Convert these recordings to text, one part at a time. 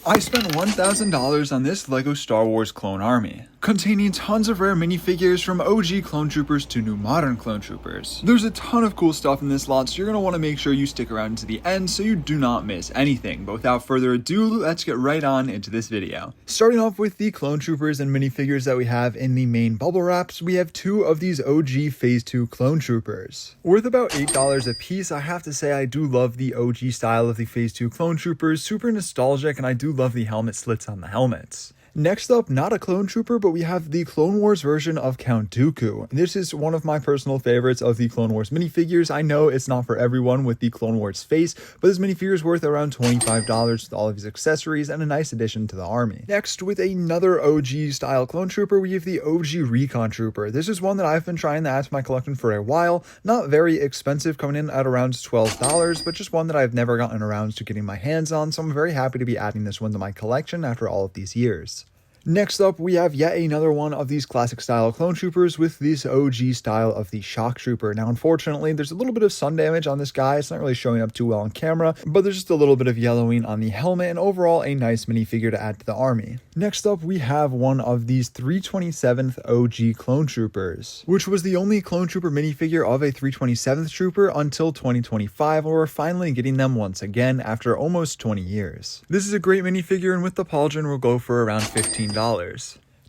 I spent $1,000 on this LEGO Star Wars Clone Army, containing tons of rare minifigures from OG Clone Troopers to new modern Clone Troopers. There's a ton of cool stuff in this lot, so you're going to want to make sure you stick around to the end so you do not miss anything. But without further ado, let's get right on into this video. Starting off with the Clone Troopers and minifigures that we have in the main bubble wraps, we have two of these OG Phase 2 Clone Troopers. Worth about $8 a piece. I have to say I do love the OG style of the Phase 2 Clone Troopers, super nostalgic, and I do love the helmet slits on the helmets. Next up, not a clone trooper, but we have the Clone Wars version of Count Dooku. This is one of my personal favorites of the Clone Wars minifigures. I know it's not for everyone with the Clone Wars face, but this minifigure is worth around $25 with all of his accessories and a nice addition to the army. Next, with another OG style clone trooper, we have the OG Recon Trooper. This is one that I've been trying to add to my collection for a while. Not very expensive, coming in at around $12, but just one that I've never gotten around to getting my hands on, so I'm very happy to be adding this one to my collection after all of these years. Next up, we have yet another one of these classic style clone troopers with this OG style of the Shock Trooper. Now, unfortunately, there's a little bit of sun damage on this guy. It's not really showing up too well on camera, but there's just a little bit of yellowing on the helmet and overall a nice minifigure to add to the army. Next up, we have one of these 327th OG Clone Troopers, which was the only Clone Trooper minifigure of a 327th Trooper until 2025, where we're finally getting them once again after almost 20 years. This is a great minifigure, and with the pauldron will go for around $15.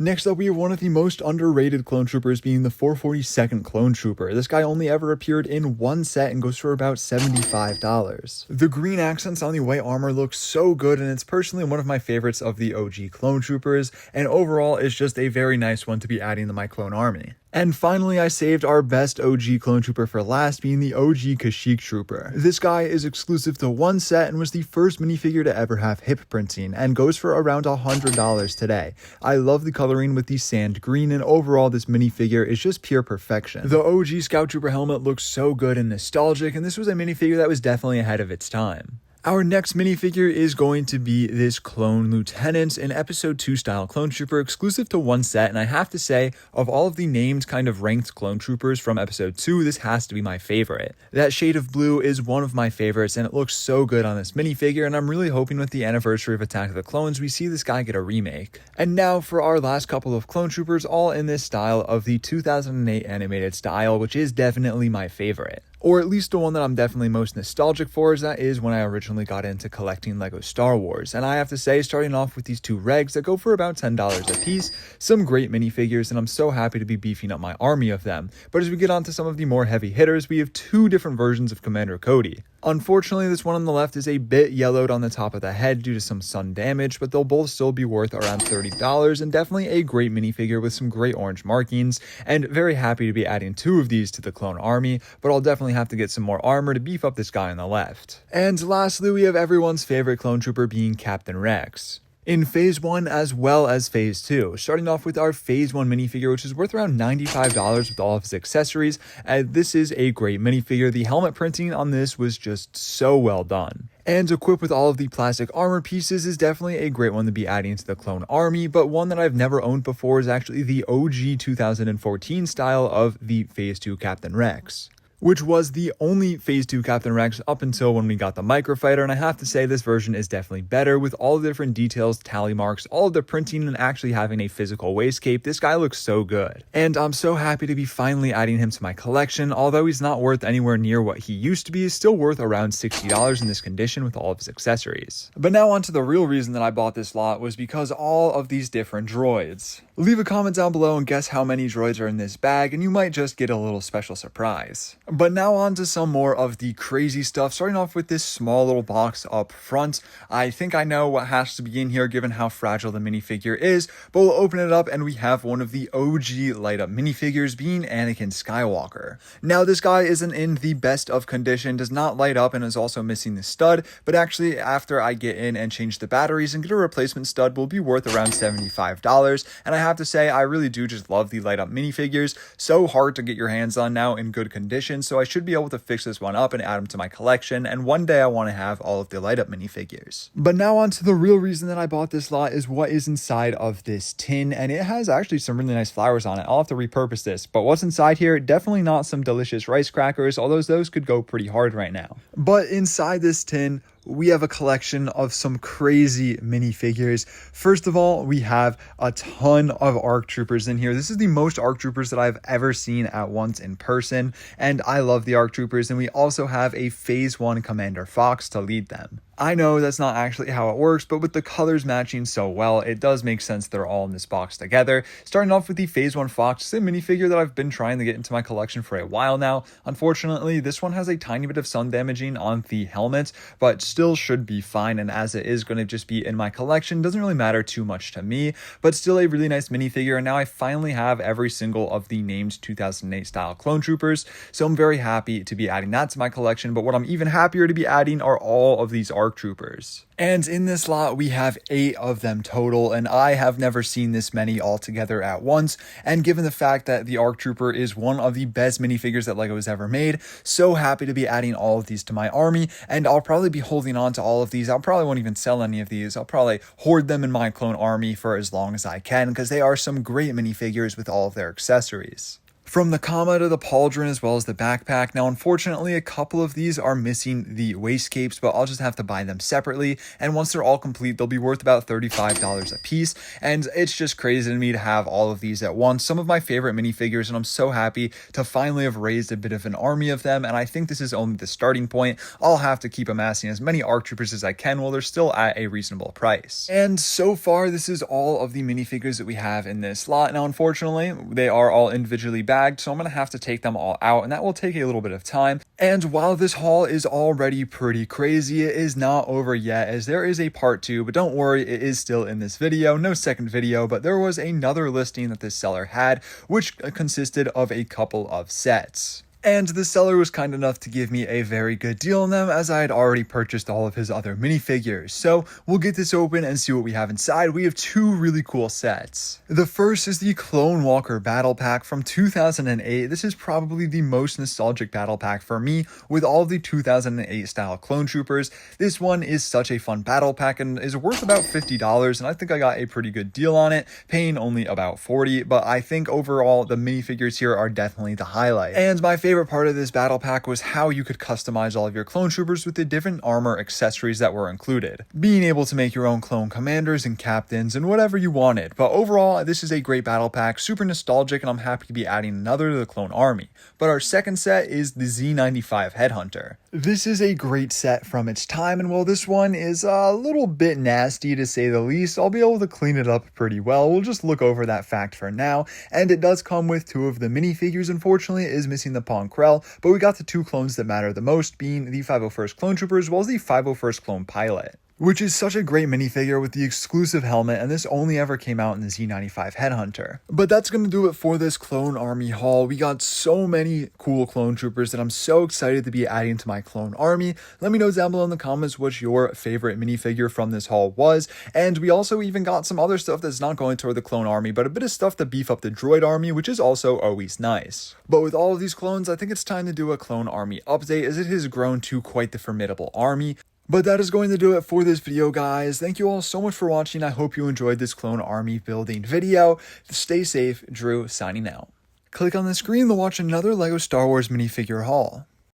Next up, we have one of the most underrated clone troopers, being the 442nd Clone Trooper. This guy only ever appeared in one set and goes for about $75. The green accents on the white armor look so good, and it's personally one of my favorites of the OG Clone Troopers, and overall is just a very nice one to be adding to my clone army. And finally, I saved our best OG Clone Trooper for last, being the OG Kashyyyk Trooper. This guy is exclusive to one set and was the first minifigure to ever have hip printing, and goes for around $100 today. I love the coloring with the sand green, and overall this minifigure is just pure perfection. The OG Scout Trooper helmet looks so good and nostalgic, and this was a minifigure that was definitely ahead of its time. Our next minifigure is going to be this Clone Lieutenant, an Episode 2 style Clone Trooper exclusive to one set, and I have to say, of all of the named kind of ranked Clone Troopers from Episode 2, this has to be my favorite. That shade of blue is one of my favorites, and it looks so good on this minifigure, and I'm really hoping with the anniversary of Attack of the Clones, we see this guy get a remake. And now for our last couple of Clone Troopers, all in this style of the 2008 animated style, which is definitely my favorite. Or at least the one that I'm definitely most nostalgic for, as that is when I originally got into collecting LEGO Star Wars. And I have to say, starting off with these two regs that go for about $10 a piece, some great minifigures, and I'm so happy to be beefing up my army of them. But as we get on to some of the more heavy hitters, we have two different versions of Commander Cody. Unfortunately, this one on the left is a bit yellowed on the top of the head due to some sun damage, but they'll both still be worth around $30, and definitely a great minifigure with some great orange markings, and very happy to be adding two of these to the clone army, but I'll definitely have to get some more armor to beef up this guy on the left. And lastly, we have everyone's favorite clone trooper, being Captain Rex in Phase 1 as well as Phase 2. Starting off with our Phase 1 minifigure, which is worth around $95 with all of his accessories. This is a great minifigure. The helmet printing on this was just so well done. And equipped with all of the plastic armor pieces is definitely a great one to be adding to the clone army, but one that I've never owned before is actually the OG 2014 style of the Phase 2 Captain Rex, which was the only Phase 2 Captain Rex up until when we got the Microfighter, and I have to say this version is definitely better with all the different details, tally marks, all of the printing, and actually having a physical waist cape. This guy looks so good. And I'm so happy to be finally adding him to my collection. Although he's not worth anywhere near what he used to be, he's still worth around $60 in this condition with all of his accessories. But now on to the real reason that I bought this lot, was because all of these different droids. Leave a comment down below and guess how many droids are in this bag, and you might just get a little special surprise. But now on to some more of the crazy stuff, starting off with this small little box up front. I think I know what has to be in here given how fragile the minifigure is, but we'll open it up and we have one of the OG light up minifigures, being Anakin Skywalker. Now this guy isn't in the best of condition, does not light up, and is also missing the stud, but actually after I get in and change the batteries and get a replacement stud, will be worth around $75. And I have to say, I really do just love the light up minifigures. So hard to get your hands on now in good condition, so I should be able to fix this one up and add them to my collection, and one day I want to have all of the light up minifigures. But now on to the real reason that I bought this lot, is what is inside of this tin, and it has actually some really nice flowers on it. I'll have to repurpose this, but what's inside here, definitely not some delicious rice crackers, although those could go pretty hard right now. But inside this tin, we have a collection of some crazy minifigures. First of all, we have a ton of ARC Troopers in here. This is the most ARC Troopers that I've ever seen at once in person, and I love the ARC Troopers, and we also have a Phase 1 Commander Fox to lead them. I know that's not actually how it works, but with the colors matching so well, it does make sense they're all in this box together. Starting off with the Phase 1 Fox, it's a minifigure that I've been trying to get into my collection for a while now. Unfortunately, this one has a tiny bit of sun damaging on the helmet, but still should be fine, and as it is going to just be in my collection, doesn't really matter too much to me, but still a really nice minifigure, and now I finally have every single of the named 2008 style clone troopers, so I'm very happy to be adding that to my collection. But what I'm even happier to be adding are all of these ARC Troopers. And in this lot, we have 8 of them total, and I have never seen this many all together at once. And given the fact that the ARC Trooper is one of the best minifigures that LEGO has ever made, so happy to be adding all of these to my army, and I'll probably be holding on to all of these. I probably won't even sell any of these. I'll probably hoard them in my clone army for as long as I can, because they are some great minifigures with all of their accessories. From the comma to the pauldron as well as the backpack. Now, unfortunately, a couple of these are missing the waist capes, but I'll just have to buy them separately. And once they're all complete, they'll be worth about $35 a piece. And it's just crazy to me to have all of these at once. Some of my favorite minifigures, and I'm so happy to finally have raised a bit of an army of them. And I think this is only the starting point. I'll have to keep amassing as many ARC Troopers as I can while they're still at a reasonable price. And so far, this is all of the minifigures that we have in this lot. Now, unfortunately, they are all individually bagged, so I'm going to have to take them all out, and that will take a little bit of time. And while this haul is already pretty crazy, it is not over yet, as there is a part 2, but don't worry, it is still in this video. No second video, but there was another listing that this seller had, which consisted of a couple of sets. And the seller was kind enough to give me a very good deal on them, as I had already purchased all of his other minifigures. So we'll get this open and see what we have inside. We have 2 really cool sets. The first is the Clone Walker Battle Pack from 2008. This is probably the most nostalgic battle pack for me with all the 2008 style clone troopers. This one is such a fun battle pack and is worth about $50, and I think I got a pretty good deal on it, paying only about $40, but I think overall the minifigures here are definitely the highlight. And my favorite part of this battle pack was how you could customize all of your clone troopers with the different armor accessories that were included. Being able to make your own clone commanders and captains and whatever you wanted. But overall, this is a great battle pack, super nostalgic, and I'm happy to be adding another to the clone army. But our second set is the Z95 Headhunter. This is a great set from its time, and while this one is a little bit nasty to say the least, I'll be able to clean it up pretty well. We'll just look over that fact for now. And it does come with 2 of the minifigures. Unfortunately, it is missing the Pong Krell, but we got the 2 clones that matter the most, being the 501st Clone Trooper as well as the 501st Clone Pilot, which is such a great minifigure with the exclusive helmet, and this only ever came out in the Z95 Headhunter. But that's going to do it for this clone army haul. We got so many cool clone troopers that I'm so excited to be adding to my clone army. Let me know down below in the comments what your favorite minifigure from this haul was. And we also even got some other stuff that's not going toward the clone army, but a bit of stuff to beef up the droid army, which is also always nice. But with all of these clones, I think it's time to do a clone army update, as it has grown to quite the formidable army. But that is going to do it for this video, guys. Thank you all so much for watching. I hope you enjoyed this clone army building video. Stay safe. Drew signing out. Click on the screen to watch another LEGO Star Wars minifigure haul.